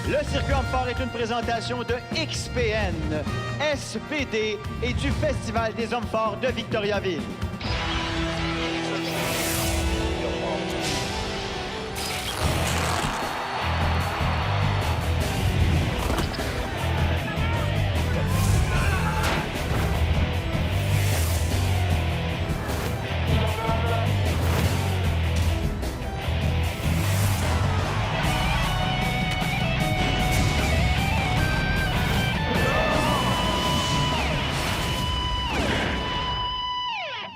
Le circuit Homme-Fort est une présentation de XPN, SPD et du Festival des Hommes Forts de Victoriaville.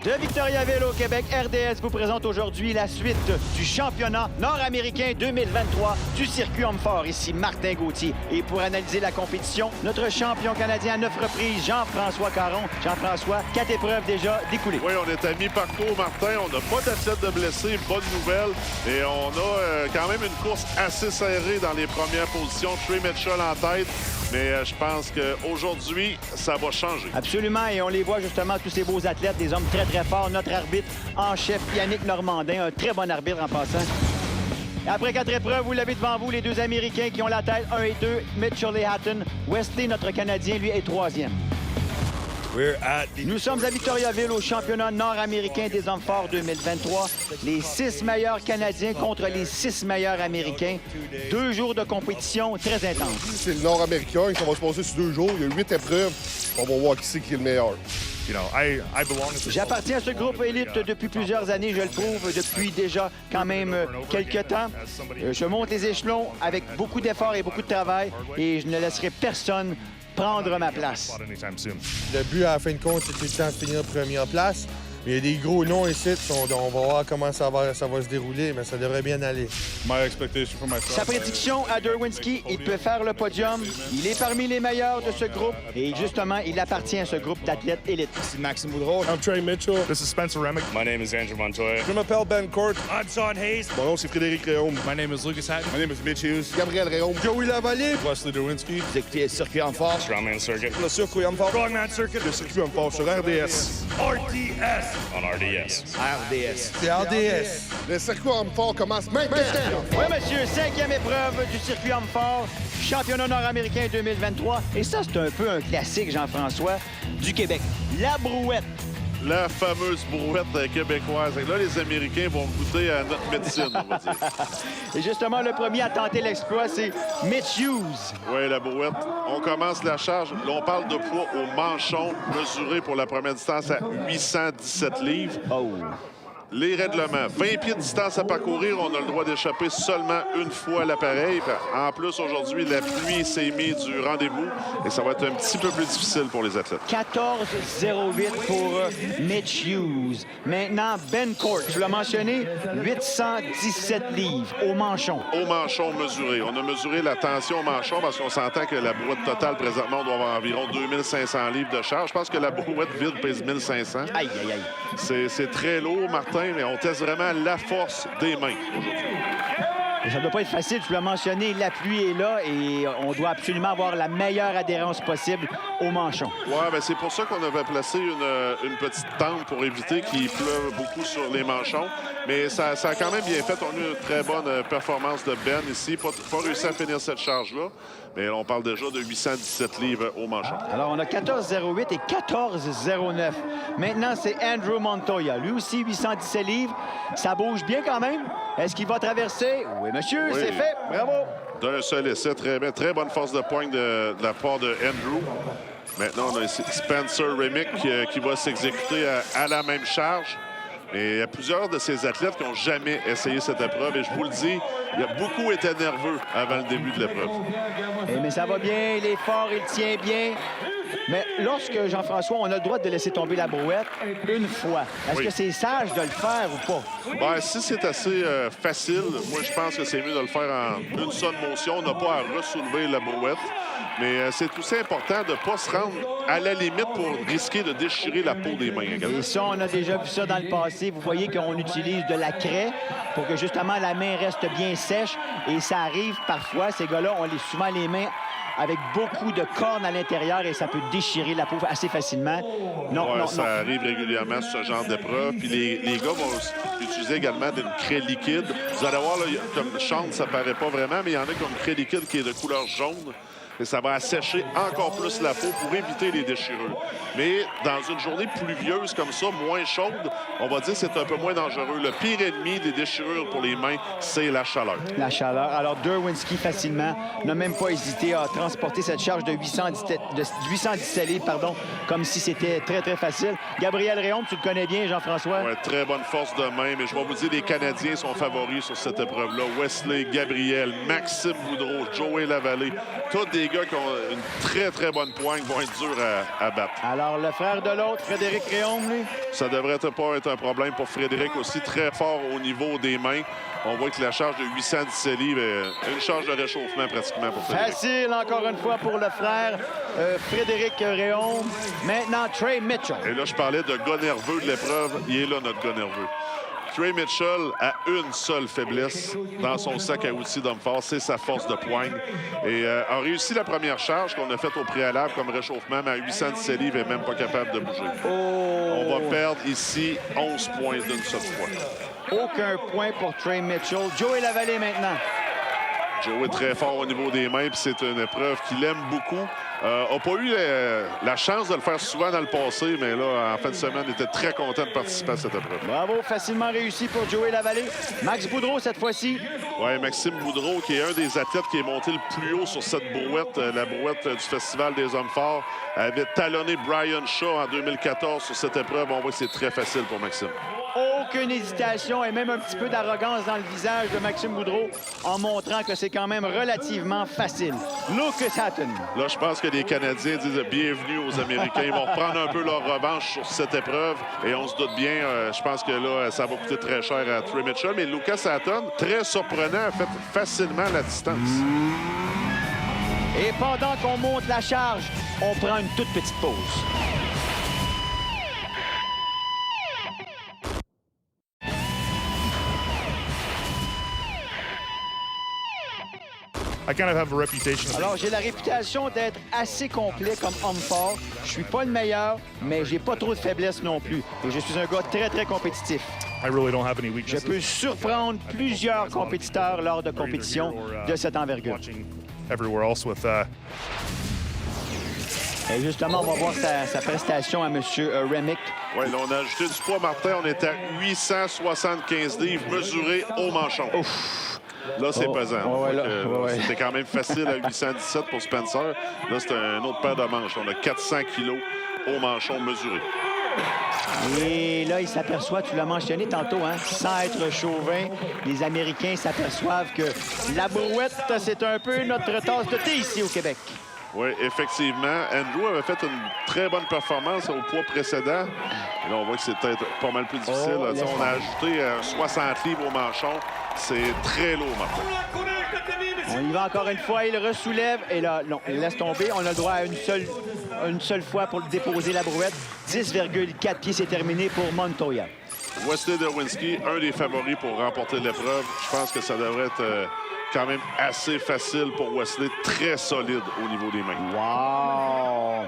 De Victoriaville au Québec, RDS vous présente aujourd'hui la suite du championnat nord-américain 2023 du circuit Homme-Fort. Ici Martin Gauthier. Et pour analyser la compétition, notre champion canadien à 9 reprises, Jean-François Caron. Jean-François, 4 épreuves déjà découlées. Oui, on est à mi-parcours, Martin. On n'a pas d'athlète de blessés, bonne nouvelle. Et on a quand même une course assez serrée dans les premières positions. Trey Mitchell en tête. Mais je pense qu'aujourd'hui, ça va changer. Absolument, et on les voit justement, tous ces beaux athlètes, des hommes très, très forts. Notre arbitre en chef, Yannick Normandin, un très bon arbitre en passant. Après 4 épreuves, vous l'avez devant vous, les deux Américains qui ont la tête 1 et 2, Mitchell et Hatton. Wesley, notre Canadien, lui, est 3e. Nous sommes à Victoriaville au championnat nord-américain des hommes forts 2023. Les 6 meilleurs Canadiens contre les 6 meilleurs Américains. 2 jours de compétition très intense. C'est le nord-américain, ça va se passer sur 2 jours. Il y a 8 épreuves. On va voir qui c'est qui est le meilleur. J'appartiens à ce groupe élite depuis plusieurs années, je le prouve, depuis déjà quand même quelques temps. Je monte les échelons avec beaucoup d'efforts et beaucoup de travail et je ne laisserai personne prendre ma place. Le but, à la fin de compte, c'est tout le temps de finir première place. Il y a des gros noms ici. On va voir comment ça va se dérouler, mais ça devrait bien aller. Sa prédiction à Derwinski, il peut faire le podium. Il est parmi les meilleurs de ce groupe. Et justement, il appartient à ce groupe d'athlètes élites. C'est Maxime Boudreau. I'm Trey Mitchell. This is Spencer Remick. My name is Andrew Montoya. Je m'appelle Ben Court. I'm Sean Hayes. Mon nom, c'est Frédéric Réaume. My name is Lucas Hatton. My name is Mitch Hughes. Gabriel Réaume. Joey Lavallée. Wesley Derwinski. Vous écoutez le circuit Homme-Fort. Strongman Circuit. Le circuit Homme-Fort. Strongman Circuit. Le circuit Homme-Fort sur RDS. RDS. On RDS. RDS. C'est RDS. Le circuit Homme-Fort commence maintenant. Oui, monsieur, 5e épreuve du circuit Homme-Fort, championnat nord-américain 2023. Et ça, c'est un peu un classique, Jean-François, du Québec. La brouette. La fameuse brouette québécoise. Et là, les Américains vont goûter à notre médecine, on va dire. Et justement, le premier à tenter l'exploit, c'est Mitch Hughes. Oui, la brouette. On commence la charge. Là, on parle de poids au manchon, mesuré pour la première distance à 817 livres. Oh! Les règlements. 20 pieds de distance à parcourir. On a le droit d'échapper seulement une fois l'appareil. En plus, aujourd'hui, la pluie s'est mise du rendez-vous et ça va être un petit peu plus difficile pour les athlètes. 14,08 pour Mitch Hughes. Maintenant, Ben Court, je l'ai mentionné, 817 livres au manchon. Au manchon mesuré. On a mesuré la tension au manchon parce qu'on s'entend que la brouette totale, présentement, on doit avoir environ 2500 livres de charge. Je pense que la brouette vide pèse 1500. Aïe, aïe, aïe. C'est très lourd, Martin, mais on teste vraiment la force des mains aujourd'hui. Ça ne doit pas être facile, je l'ai mentionné, la pluie est là et on doit absolument avoir la meilleure adhérence possible au manchon. Oui, bien, c'est pour ça qu'on avait placé une petite tente pour éviter qu'il pleuve beaucoup sur les manchons. Mais ça a quand même bien fait. On a eu une très bonne performance de Ben ici. Pas réussi à finir cette charge-là. Mais on parle déjà de 817 livres au manchon. Alors, on a 14,08 et 14,09. Maintenant, c'est Andrew Montoya. Lui aussi, 817 livres. Ça bouge bien quand même. Est-ce qu'il va traverser? Oui, monsieur, oui. C'est fait. Bravo. D'un seul essai, très bien. Très bonne force de pointe de la part de Andrew. Maintenant, on a ici Spencer Remick qui va s'exécuter à la même charge. Et il y a plusieurs de ces athlètes qui n'ont jamais essayé cette épreuve. Et je vous le dis, il a beaucoup été nerveux avant le début de l'épreuve. Mais ça va bien, il est fort, il tient bien. Mais lorsque, Jean-François, on a le droit de laisser tomber la brouette une fois, est-ce que c'est sage de le faire ou pas? Bien, si c'est assez facile, moi, je pense que c'est mieux de le faire en une seule motion. On n'a pas à ressoulever la brouette. Mais c'est aussi important de ne pas se rendre à la limite pour risquer de déchirer la peau des mains. Et ça, on a déjà vu ça dans le passé. Vous voyez qu'on utilise de la craie pour que justement la main reste bien sèche. Et ça arrive parfois, ces gars-là, on les souvent les mains avec beaucoup de cornes à l'intérieur et ça peut peut déchirer la peau assez facilement. Non, Ouais, non, ça non. arrive régulièrement sur ce genre d'épreuve. Puis les gars vont utiliser également d'une craie liquide. Vous allez voir, là, comme Sean, ça paraît pas vraiment, mais il y en a qui ont une craie liquide qui est de couleur jaune. Et ça va assécher encore plus la peau pour éviter les déchirures. Mais dans une journée pluvieuse comme ça, moins chaude, on va dire que c'est un peu moins dangereux. Le pire ennemi des déchirures pour les mains, c'est la chaleur. La chaleur. Alors, Derwinski, facilement, n'a même pas hésité à transporter cette charge de 810 livres, pardon, comme si c'était très, très facile. Gabriel Réaume, tu le connais bien, Jean-François? Ouais, très bonne force de main, mais je vais vous dire, les Canadiens sont favoris sur cette épreuve-là. Wesley, Gabriel, Maxime Boudreau, Joey Lavallée, tous des gars qui ont une très, très bonne poigne, vont être durs à battre. Alors, le frère de l'autre, Frédéric Réaume, lui? Ça devrait pas être un problème pour Frédéric aussi, très fort au niveau des mains. On voit que la charge de 817 livres est une charge de réchauffement pratiquement pour Frédéric. Facile, encore une fois, pour le frère Frédéric Réaume. Maintenant, Trey Mitchell. Et là, je parlais de gars nerveux de l'épreuve. Il est là, notre gars nerveux. Trey Mitchell a une seule faiblesse dans son sac à outils d'homme fort, c'est sa force de poigne. Et a réussi la première charge qu'on a faite au préalable comme réchauffement, mais à 817 livres, il n'est même pas capable de bouger. Oh! On va perdre ici 11 points d'une seule fois. Aucun point pour Trey Mitchell. Joey Lavallée maintenant. Joe est très fort au niveau des mains, puis c'est une épreuve qu'il aime beaucoup. N'a pas eu la chance de le faire souvent dans le passé, mais là, en fin de semaine, il était très content de participer à cette épreuve. Bravo, facilement réussi pour Joey Lavallée. Max Boudreau, cette fois-ci. Oui, Maxime Boudreau, qui est un des athlètes qui est monté le plus haut sur cette brouette, la brouette du Festival des Hommes Forts, avait talonné Brian Shaw en 2014 sur cette épreuve. On voit que c'est très facile pour Maxime. Aucune hésitation et même un petit peu d'arrogance dans le visage de Maxime Boudreau en montrant que c'est quand même relativement facile. Lucas Hatton. Là, je pense que les Canadiens disent bienvenue aux Américains. Ils vont reprendre un peu leur revanche sur cette épreuve. Et on se doute bien, je pense que là, ça va coûter très cher à Trey Mitchell. Mais Lucas Hatton, très surprenant, a fait facilement la distance. Et pendant qu'on monte la charge, on prend une toute petite pause. I kind of have a reputation of Alors, j'ai la réputation d'être assez complet comme homme fort. Je suis pas le meilleur, mais j'ai pas trop de faiblesse non plus. Et je suis un gars très, très compétitif. I really don't have any Je weaknesses. peux surprendre plusieurs compétiteurs lors de compétitions de cette envergure. Watching everywhere else with Et justement, on va voir sa prestation à M. Remick. Oui, là, on a ajouté du poids, Martin. On est à 875 livres mesurés au manchon. Ouf! Là, c'est pesant. ouais, là, Donc, ouais. C'était quand même facile à 817 pour Spencer. Là, c'est un autre paire de manches. On a 400 kilos au manchon mesuré. Et là, il s'aperçoit, tu l'as mentionné tantôt, hein, sans être chauvin, les Américains s'aperçoivent que la brouette, c'est un peu notre tasse de thé ici au Québec. Oui, effectivement. Andrew avait fait une très bonne performance au poids précédent. Et là, on voit que c'est peut-être pas mal plus difficile. Oh, Là, on a ajouté 60 livres au manchon. C'est très lourd, Martin. On y va encore une fois, il ressoulève. Et là, non, il laisse tomber. On a le droit à une seule fois pour déposer la brouette. 10,4 pieds, c'est terminé pour Montoya. Wesley Derwinski, un des favoris pour remporter l'épreuve. Je pense que ça devrait être quand même assez facile pour Wesley. Très solide au niveau des mains. Wow!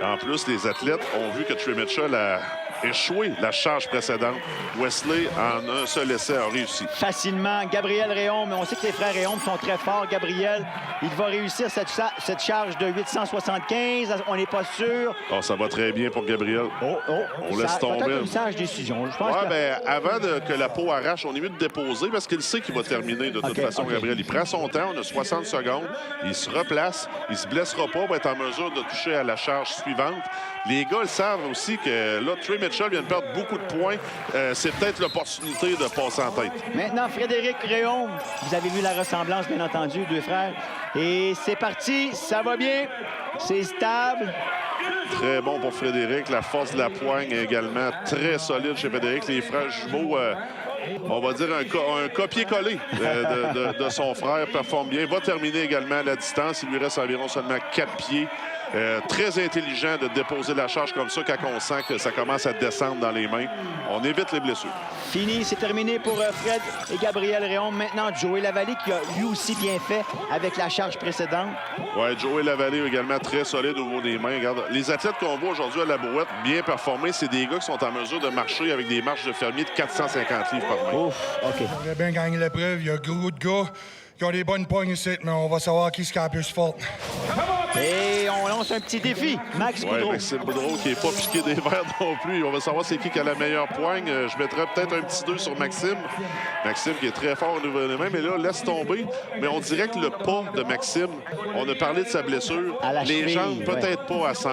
En plus, les athlètes ont vu que Trey Mitchell a échoué la charge précédente. Wesley, en un seul essai, a réussi. Facilement, Gabriel Réaume, mais on sait que les frères Réaume sont très forts. Gabriel, il va réussir cette charge de 875. On n'est pas sûr. Oh, ça va très bien pour Gabriel. On laisse tomber. Peut-être une sage décision. Je pense Ouais, que... ben, avant que la peau arrache, on est mieux de déposer parce qu'il sait qu'il va terminer de toute façon, OK. Gabriel. Il prend son temps, on a 60 secondes. Il se replace, il se blessera pas, va être en mesure de toucher à la charge suivante. Les gars le savent aussi que là, Trey Mitchell vient de perdre beaucoup de points. C'est peut-être l'opportunité de passer en tête. Maintenant, Frédéric Réaume. Vous avez vu la ressemblance, bien entendu, deux frères. Et c'est parti, ça va bien. C'est stable. Très bon pour Frédéric. La force de la poigne est également très solide chez Frédéric. Les frères jumeaux, on va dire un copier-coller de son frère, performe bien. Va terminer également à la distance. Il lui reste environ seulement 4 pieds Très intelligent de déposer la charge comme ça quand on sent que ça commence à descendre dans les mains. On évite les blessures. Fini, c'est terminé pour Fred et Gabriel Réaume. Maintenant, Joey Lavallée qui a lui aussi bien fait avec la charge précédente. Oui, Joey Lavallée également très solide au niveau des mains. Regarde, les athlètes qu'on voit aujourd'hui à la brouette bien performés, c'est des gars qui sont en mesure de marcher avec des marches de fermier de 450 livres par main. Ouf, OK. On a bien gagné l'épreuve. Il y a beaucoup de gars qui ont des bonnes pognes ici, mais on va savoir qui est le plus fort. Et on lance un petit défi. Max Oui, Boudreau. Maxime Boudreau qui n'est pas piqué des verres non plus. On va savoir c'est qui a la meilleure poigne. Je mettrais peut-être un petit 2 sur Maxime. Maxime qui est très fort au niveau des mains, mais là, laisse tomber. Mais on dirait que le pas de Maxime, on a parlé de sa blessure. À la les cheville, jambes, peut-être pas à 100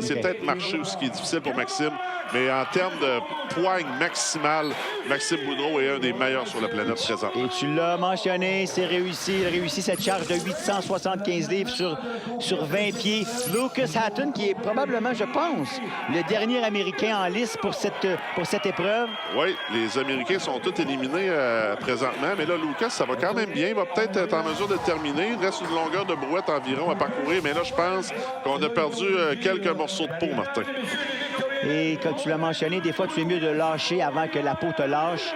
C'est peut-être marcher ce qui est difficile pour Maxime. Mais en termes de poigne maximale, Maxime Boudreau est un des meilleurs sur la planète présente. Et tu l'as mentionné, c'est réussi. Il réussit cette charge de 875 livres sur 20 pieds. Lucas Hatton, qui est probablement, je pense, le dernier Américain en lice pour cette épreuve. Oui, les Américains sont tous éliminés présentement. Mais là, Lucas, ça va quand même bien. Il va peut-être être en mesure de terminer. Il reste une longueur de brouette environ à parcourir. Mais là, je pense qu'on a perdu quelques morceaux de peau, Martin. Et comme tu l'as mentionné, des fois, tu es mieux de lâcher avant que la peau te lâche.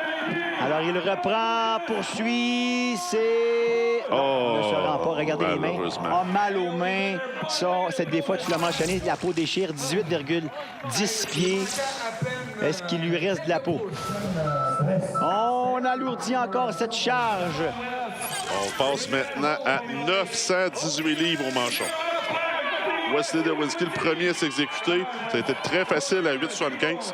Alors, il reprend, poursuit, c'est... Non, ne se rend pas. Regardez les mains. A mal aux mains. Ça, des fois, tu l'as mentionné, la peau déchire 18,10 pieds. Est-ce qu'il lui reste de la peau? On alourdit encore cette charge. On passe maintenant à 918 livres au manchon. Wesley Derwinski, le premier à s'exécuter. Ça a été très facile à 8,75.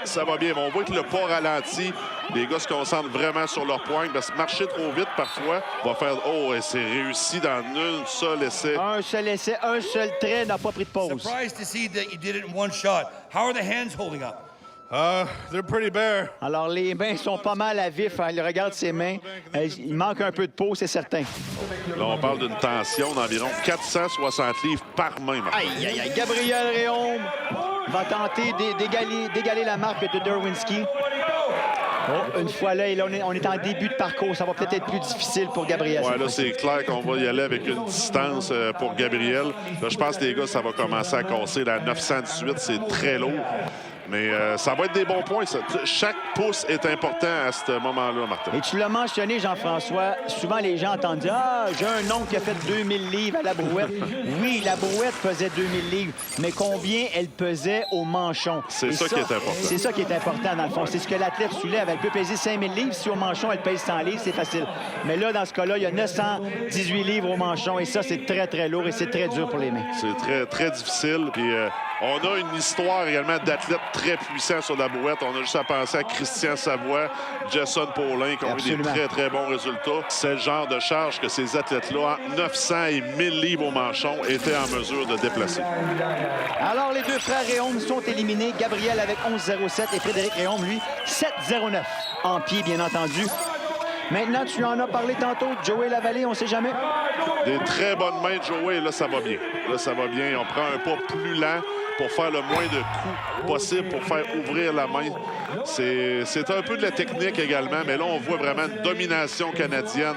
Ça va bien. Mais on voit que le pas ralenti. Les gars se concentrent vraiment sur leur poigne. Parce que marcher trop vite, parfois, va faire... Oh, et c'est réussi dans un seul essai. Un seul essai, un seul trait, n'a pas pris de pause. Surprised to see that you did it in one shot. How are the hands holding up? They're pretty bare. Alors, les mains sont pas mal à vif. Hein. Il regarde ses mains. Il manque un peu de peau, c'est certain. Là, on parle d'une tension d'environ 460 livres par main, Martin. Aïe, aïe, aïe. Gabriel Réaume va tenter d'égaler la marque de Derwinski. Oh, une fois là, on est en début de parcours. Ça va peut-être être plus difficile pour Gabriel. Ouais, là, c'est clair qu'on va y aller avec une distance pour Gabriel. Là, je pense que les gars, ça va commencer à casser. La 918, c'est très lourd. Mais ça va être des bons points. Ça. Chaque pouce est important à ce moment-là, Martin. Et tu l'as mentionné, Jean-François, souvent les gens entendent dire « Ah, j'ai un oncle qui a fait 2000 livres à la brouette. » Oui, la brouette pesait 2000 livres, mais combien elle pesait au manchon? C'est ça qui est important. C'est ça qui est important, dans le fond. C'est ce que l'athlète soulève. Elle peut peser 5000 livres. Si au manchon, elle pèse 100 livres, c'est facile. Mais là, dans ce cas-là, il y a 918 livres au manchon, et ça, c'est très, très lourd, et c'est très dur pour les mains. C'est très, très difficile. Puis on a une histoire également d'athlètes très puissants sur la brouette. On a juste à penser à Christian Savoie, Jason Paulin, qui ont eu des très, très bons résultats. C'est le genre de charge que ces athlètes-là, entre 900 et 1000 livres au manchon, étaient en mesure de déplacer. Alors, les deux frères Réaume sont éliminés. Gabriel avec 11,07 et Frédéric Réaume, lui, 7,09. En pied, bien entendu. Maintenant, tu en as parlé tantôt. Joey Lavallée, on ne sait jamais. Des très bonnes mains de Joey. Là, ça va bien. Là, ça va bien. On prend un pas plus lent pour faire le moins de coups possible pour faire ouvrir la main. C'est un peu de la technique également, mais là, on voit vraiment une domination canadienne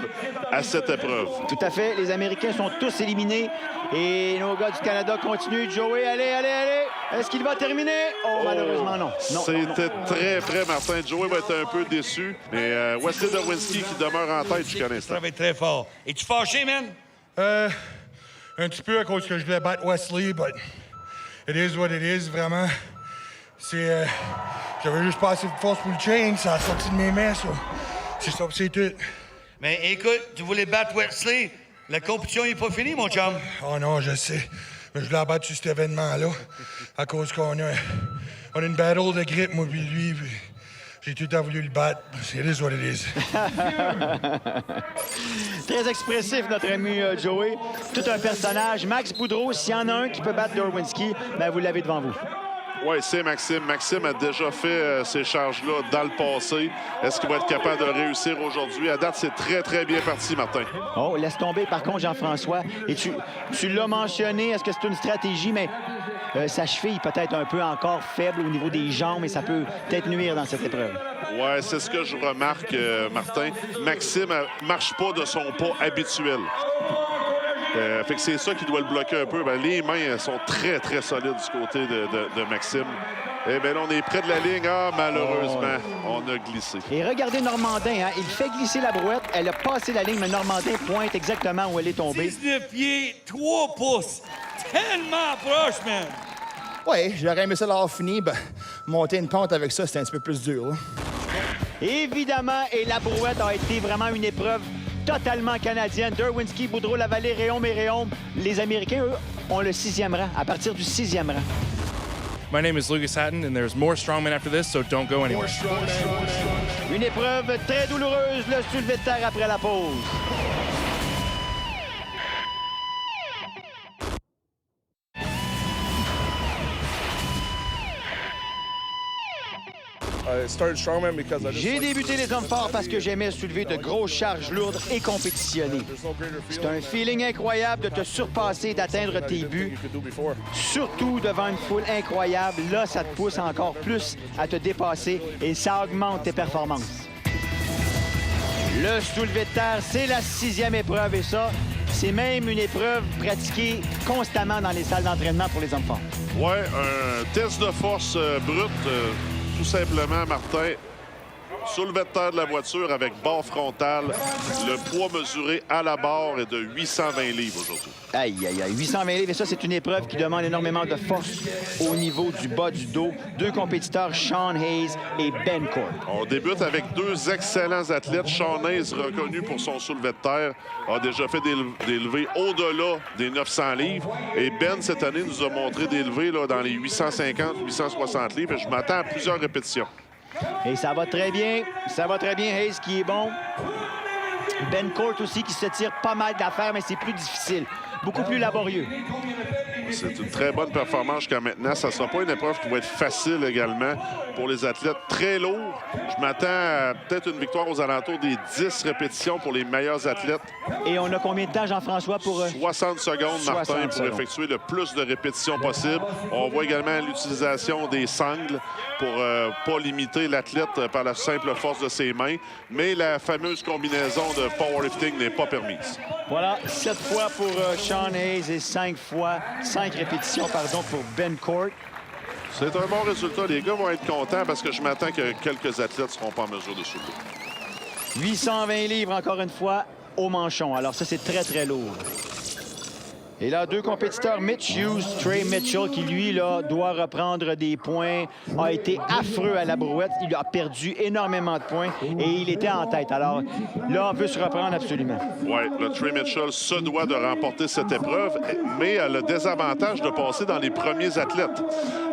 à cette épreuve. Tout à fait. Les Américains sont tous éliminés. Et nos gars du Canada continuent. Joey, allez, allez, allez. Est-ce qu'il va terminer? Oh, malheureusement, non. C'était très près, Martin. Joey va être un peu déçu. Mais Wesley Derwinski qui demeure en tête jusqu'à l'instant. Ça va être très fort. Es-tu fâché, man? Un petit peu à cause que je voulais battre Wesley, but it is what it is, vraiment. C'est... j'avais juste pas assez de force pour le chain, ça a sorti de mes mains, ça. C'est ça, c'est tout. Mais écoute, tu voulais battre Wesley. La compétition n'est pas finie, mon chum. Oh non, je sais. Mais je voulais abattre sur cet événement-là à cause qu'on a une battle de grip, moi puis lui, puis j'ai tout le temps voulu le battre. It is what it is. Très expressif, notre ami Joey. Tout un personnage. Max Boudreau, s'il y en a un qui peut battre Derwinski, ben vous l'avez devant vous. Oui, c'est Maxime. Maxime a déjà fait ces charges-là dans le passé. Est-ce qu'il va être capable de réussir aujourd'hui? À date, c'est très, très bien parti, Martin. Oh, laisse tomber, par contre, Jean-François. Et tu l'as mentionné, est-ce que c'est une stratégie? Mais sa cheville peut-être un peu encore faible au niveau des jambes et ça peut peut-être nuire dans cette épreuve. Oui, c'est ce que je remarque, Martin. Maxime ne marche pas de son pas habituel. Fait que c'est ça qui doit le bloquer un peu. Ben, les mains elles sont très, très solides du côté de Maxime. Eh bien, là, on est près de la ligne. Ah, malheureusement, on a glissé. Et regardez Normandin, hein, il fait glisser la brouette. Elle a passé la ligne, mais Normandin pointe exactement où elle est tombée. 19 pieds, 3 pouces. Tellement proche, man. Oui, j'aurais aimé ça l'avoir fini. Ben, monter une pente avec ça, c'était un petit peu plus dur. Là. Évidemment, et la brouette a été vraiment une épreuve totalement canadienne. Derwinski, Boudreau, Lavallée, Réaume et Réaume. Les Américains, eux, ont le 6e rang, à partir du 6e rang. My name is Lucas Hatton, and there's more strongmen after this, so don't go anywhere. Une épreuve très douloureuse, le soulevé de terre après la pause. J'ai débuté les hommes forts parce que j'aimais soulever de grosses charges lourdes et compétitionner. C'est un feeling incroyable de te surpasser et d'atteindre tes buts. Surtout devant une foule incroyable, là, ça te pousse encore plus à te dépasser et ça augmente tes performances. Le soulevé de terre, c'est la 6e épreuve et ça, c'est même une épreuve pratiquée constamment dans les salles d'entraînement pour les hommes forts. Ouais, un test de force brute. Tout simplement, Martin, soulevé de terre de la voiture avec barre frontale. Le poids mesuré à la barre est de 820 livres aujourd'hui. Aïe, aïe, aïe. 820 livres, et ça, c'est une épreuve qui demande énormément de force au niveau du bas du dos. Deux compétiteurs, Sean Hayes et Ben Court. On débute avec deux excellents athlètes. Sean Hayes, reconnu pour son soulevé de terre, a déjà fait des levées au-delà des 900 livres. Et Ben, cette année, nous a montré des levées là, dans les 850-860 livres. Et je m'attends à plusieurs répétitions. Et ça va très bien. Ça va très bien. Hayes qui est bon. Ben Court aussi qui se tire pas mal d'affaires, mais c'est plus difficile. Beaucoup plus laborieux. C'est une très bonne performance jusqu'à maintenant. Ça ne sera pas une épreuve qui va être facile également pour les athlètes très lourds. Je m'attends à peut-être une victoire aux alentours des 10 répétitions pour les meilleurs athlètes. Et on a combien de temps, Jean-François, pour... 60 secondes, Martin, pour effectuer le plus de répétitions possible. On voit également l'utilisation des sangles pour pas limiter l'athlète par la simple force de ses mains. Mais la fameuse combinaison de powerlifting n'est pas permise. Voilà, 7 fois pour Sean Hayes et 5 répétitions, pour Ben Court. C'est un bon résultat. Les gars vont être contents parce que je m'attends que quelques athlètes ne seront pas en mesure de soulever. 820 livres, encore une fois, au manchon. Alors ça, c'est très, très lourd. Et là, deux compétiteurs, Mitch Hughes, Trey Mitchell, qui, lui, là, doit reprendre des points, a été affreux à la brouette. Il a perdu énormément de points et il était en tête. Alors là, on veut se reprendre absolument. Oui, le Trey Mitchell se doit de remporter cette épreuve, mais a le désavantage de passer dans les premiers athlètes.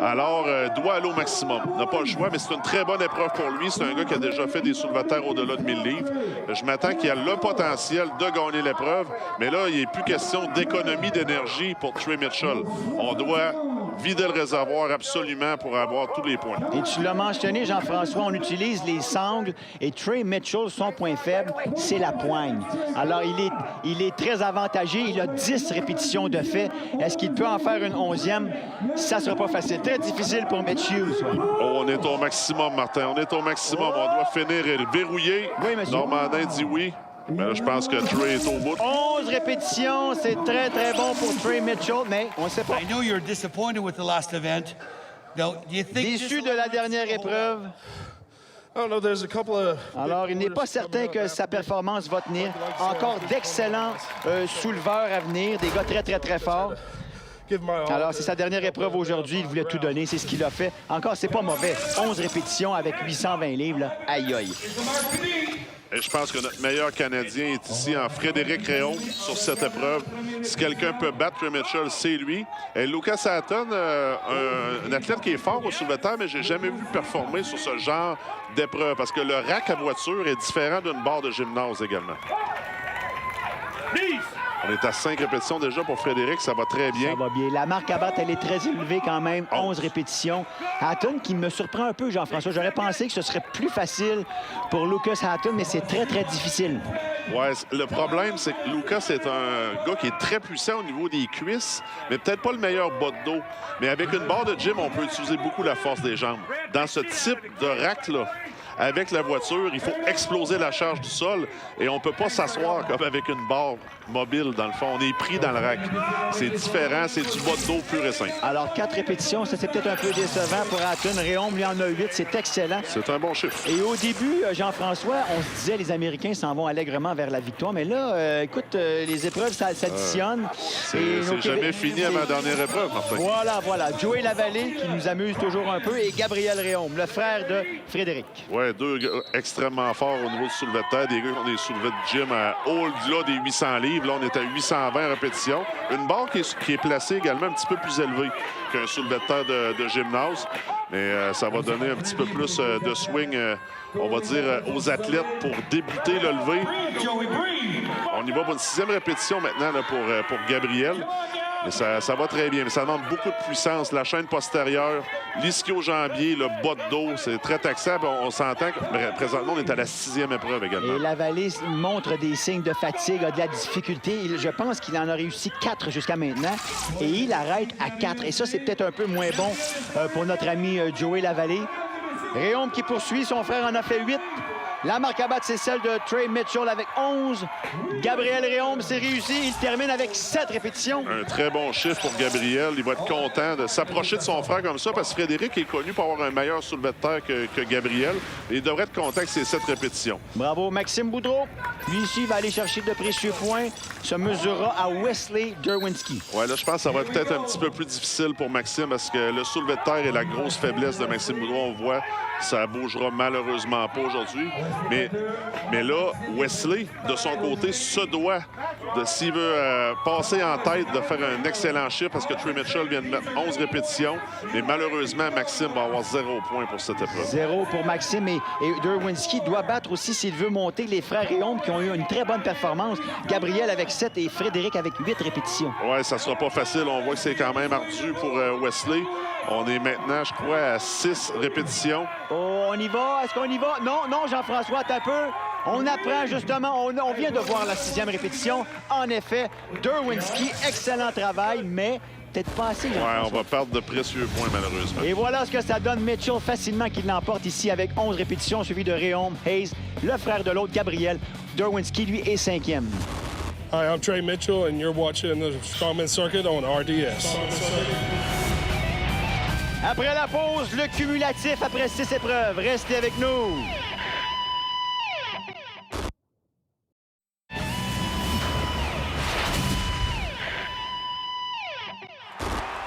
Alors, doit aller au maximum. N'a pas le choix, mais c'est une très bonne épreuve pour lui. C'est un gars qui a déjà fait des soulevés de terre au-delà de 1000 livres. Je m'attends qu'il a le potentiel de gagner l'épreuve, mais là, il n'est plus question d'économie d'énergie pour Trey Mitchell. On doit vider le réservoir absolument pour avoir tous les points. Et tu l'as mentionné, Jean-François, on utilise les sangles et Trey Mitchell, son point faible, c'est la poigne. Alors, il est très avantagé. Il a 10 répétitions de fait. Est-ce qu'il peut en faire une 11e? Ça ne sera pas facile. Très difficile pour Mitch Hughes. Ouais. Oh, on est au maximum, Martin. On est au maximum. On doit finir et le verrouiller. Oui, monsieur. Normandin dit oui. Mais là, je pense que Trey est au bout. 11 répétitions, c'est très, très bon pour Trey Mitchell, mais on ne sait pas. I know you're disappointed with the last event. Now, do you think Déçu de la dernière épreuve. Alors, il n'est pas certain que sa performance va tenir. Encore d'excellents souleveurs à venir, des gars très, très, très forts. Alors, c'est sa dernière épreuve aujourd'hui. Il voulait tout donner. C'est ce qu'il a fait. Encore, c'est pas mauvais. 11 répétitions avec 820 livres. Là. Aïe, aïe. Et je pense que notre meilleur Canadien est ici en Frédéric Réaume sur cette épreuve. Si quelqu'un peut battre Trey Mitchell, c'est lui. Et Lucas Hatton, un athlète qui est fort au soulevé de terre, mais j'ai jamais vu performer sur ce genre d'épreuve parce que le rack à voiture est différent d'une barre de gymnase également. On est à 5 répétitions déjà pour Frédéric. Ça va très bien. Ça va bien. La marque à battre, elle est très élevée quand même. 11 répétitions. Hatton qui me surprend un peu, Jean-François. J'aurais pensé que ce serait plus facile pour Lucas Hatton, mais c'est très, très difficile. Ouais, le problème, c'est que Lucas est un gars qui est très puissant au niveau des cuisses, mais peut-être pas le meilleur bas de dos. Mais avec une barre de gym, on peut utiliser beaucoup la force des jambes. Dans ce type de rack-là, avec la voiture, il faut exploser la charge du sol et on ne peut pas s'asseoir comme avec une barre mobile, dans le fond. On est pris dans le rack. C'est différent, c'est du bas de dos pur et simple. Alors, 4 répétitions, ça c'est peut-être un peu décevant pour Hatton. Réaume lui en a 8, c'est excellent. C'est un bon chiffre. Et au début, Jean-François, on se disait les Américains s'en vont allègrement vers la victoire. Mais là, écoute, les épreuves s'additionnent. C'est jamais fini à ma dernière épreuve, Martin. Voilà. Joey Lavallée qui nous amuse toujours un peu et Gabriel Réaume, le frère de Frédéric. Oui, deux gars extrêmement forts au niveau du soulevé de terre. Des gars qui ont des soulevés de gym à au-delà des 800 livres. Là, on est à 820 répétitions. Une barre qui est placée également un petit peu plus élevée qu'un soulevé de terre de gymnase. Mais ça va donner un petit peu plus de swing, on va dire, aux athlètes pour débuter le lever. On y va pour une 6e répétition maintenant là, pour Gabriel. Mais ça va très bien, mais ça demande beaucoup de puissance. La chaîne postérieure, l'ischio-jambier, le bas de dos, c'est très taxant. On s'entend que présentement, on est à la 6e épreuve également. Et Lavallée montre des signes de fatigue, a de la difficulté. Je pense qu'il en a réussi 4 jusqu'à maintenant. Et il arrête à 4. Et ça, c'est peut-être un peu moins bon pour notre ami Joey Lavallée. Réaume qui poursuit, son frère en a fait 8. La marque à battre, c'est celle de Trey Mitchell avec 11. Gabriel Réaume, c'est réussi. Il termine avec 7 répétitions. Un très bon chiffre pour Gabriel. Il va être content de s'approcher de son frère comme ça parce que Frédéric est connu pour avoir un meilleur soulevé de terre que Gabriel. Et il devrait être content avec ses 7 répétitions. Bravo, Maxime Boudreau. Lui ici va aller chercher de précieux points. Se mesurera à Wesley Derwinski. Ouais, là, je pense que ça va être peut-être un petit peu plus difficile pour Maxime parce que le soulevé de terre est la grosse faiblesse de Maxime Boudreau. On voit, ça bougera malheureusement pas aujourd'hui. Mais là, Wesley, de son côté, se doit, s'il veut passer en tête, de faire un excellent chiffre parce que Trey Mitchell vient de mettre 11 répétitions. Mais malheureusement, Maxime va avoir 0 point pour cette épreuve. 0 pour Maxime. Et Derwinski doit battre aussi s'il veut monter les frères Réaume qui ont eu une très bonne performance. Gabriel avec 7 et Frédéric avec 8 répétitions. Oui, ça sera pas facile. On voit que c'est quand même ardu pour Wesley. On est maintenant, je crois, à 6 répétitions. Oh, on y va? Est-ce qu'on y va? Non, Jean-François, t'as peu. On apprend justement, on vient de voir la 6e répétition. En effet, Derwinski, excellent travail, mais peut-être pas assez. Oui, on va perdre de précieux points, malheureusement. Et voilà ce que ça donne. Mitchell facilement qui l'emporte ici avec 11 répétitions, suivi de Réaume, Hayes, le frère de l'autre, Gabriel. Derwinski, lui, est 5e. Hi, I'm Trey Mitchell, and you're watching the Strongman Circuit on RDS. Après la pause, le cumulatif après 6 épreuves. Restez avec nous.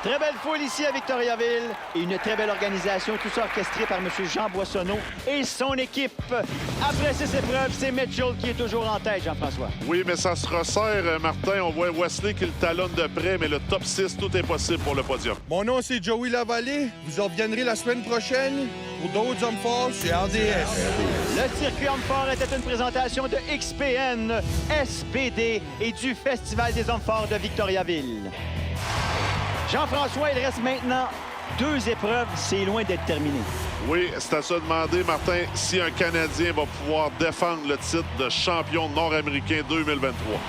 Très belle foule ici à Victoriaville et une très belle organisation, tout ça orchestré par M. Jean Boissonneau et son équipe. Après 6 épreuves, c'est Mitchell qui est toujours en tête, Jean-François. Oui, mais ça se resserre, Martin. On voit Wesley qui le talonne de près, mais le top 6, tout est possible pour le podium. Mon nom, c'est Joey Lavallée. Vous en reviendrez la semaine prochaine pour d'autres hommes forts sur RDS. Le circuit Hommes forts était une présentation de XPN, SPD et du Festival des Hommes forts de Victoriaville. Jean-François, il reste maintenant 2 épreuves. C'est loin d'être terminé. Oui, c'est à se demander, Martin, si un Canadien va pouvoir défendre le titre de champion nord-américain 2023.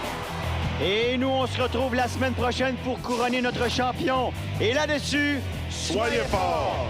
Et nous, on se retrouve la semaine prochaine pour couronner notre champion. Et là-dessus, soyez forts!